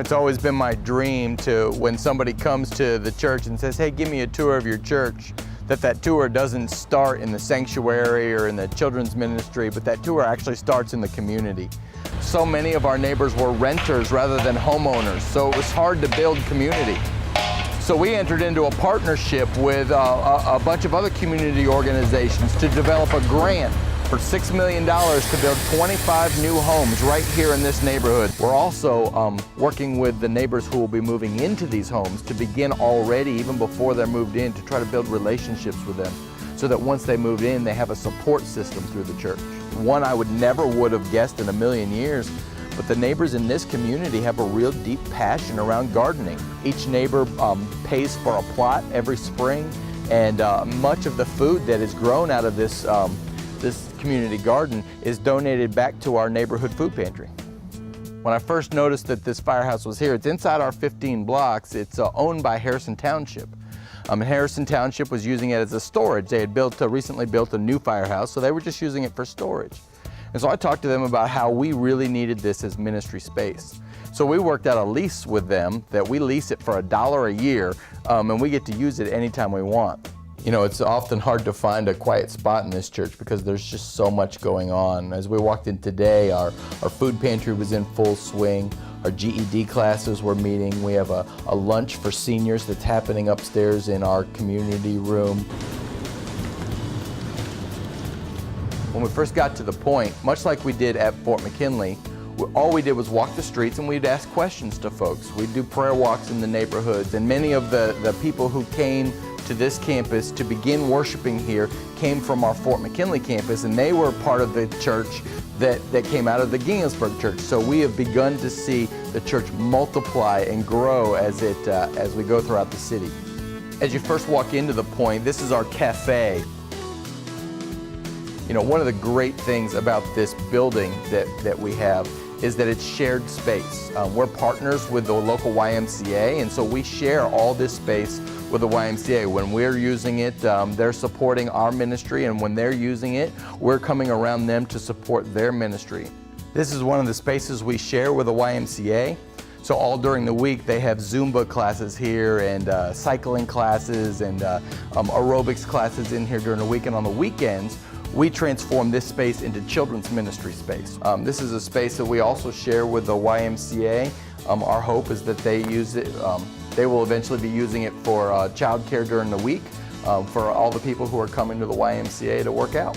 It's always been my dream to, when somebody comes to the church and says, hey, give me a tour of your church, that tour doesn't start in the sanctuary or in the children's ministry, but that tour actually starts in the community. So many of our neighbors were renters rather than homeowners, so it was hard to build community. So we entered into a partnership with a bunch of other community organizations to develop a grant for $6 million to build 25 new homes right here in this neighborhood. We're also working with the neighbors who will be moving into these homes to begin already, even before they're moved in, to try to build relationships with them so that once they move in, they have a support system through the church. One I never would have guessed in a million years, but the neighbors in this community have a real deep passion around gardening. Each neighbor pays for a plot every spring, and much of the food that is grown out of this community garden is donated back to our neighborhood food pantry. When I first noticed that this firehouse was here, it's inside our 15 blocks. It's owned by Harrison Township. Harrison Township was using it as a storage. They had recently built a new firehouse, so they were just using it for storage. And so I talked to them about how we really needed this as ministry space. So we worked out a lease with them that we lease it for $1 a year, and we get to use it anytime we want. It's often hard to find a quiet spot in this church because there's just so much going on. As we walked in today, our food pantry was in full swing. Our GED classes were meeting. We have a lunch for seniors that's happening upstairs in our community room. When we first got to the Point, much like we did at Fort McKinley, all we did was walk the streets and we'd ask questions to folks. We'd do prayer walks in the neighborhoods, and many of the people who came to this campus to begin worshiping here came from our Fort McKinley campus, and they were part of the church that came out of the Ginghamsburg church. So we have begun to see the church multiply and grow as we go throughout the city. As you first walk into the Point, this is our cafe. One of the great things about this building that we have is that it's shared space. We're partners with the local YMCA, and so we share all this space with the YMCA. When we're using it, they're supporting our ministry, and when they're using it, we're coming around them to support their ministry. This is one of the spaces we share with the YMCA. So all during the week, they have Zumba classes here, and cycling classes, and aerobics classes in here during the week. And on the weekends, we transform this space into children's ministry space. This is a space that we also share with the YMCA. Our hope is that they use it. They will eventually be using it for childcare during the week for all the people who are coming to the YMCA to work out.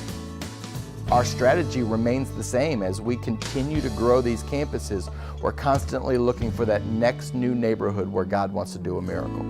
Our strategy remains the same. As we continue to grow these campuses, we're constantly looking for that next new neighborhood where God wants to do a miracle.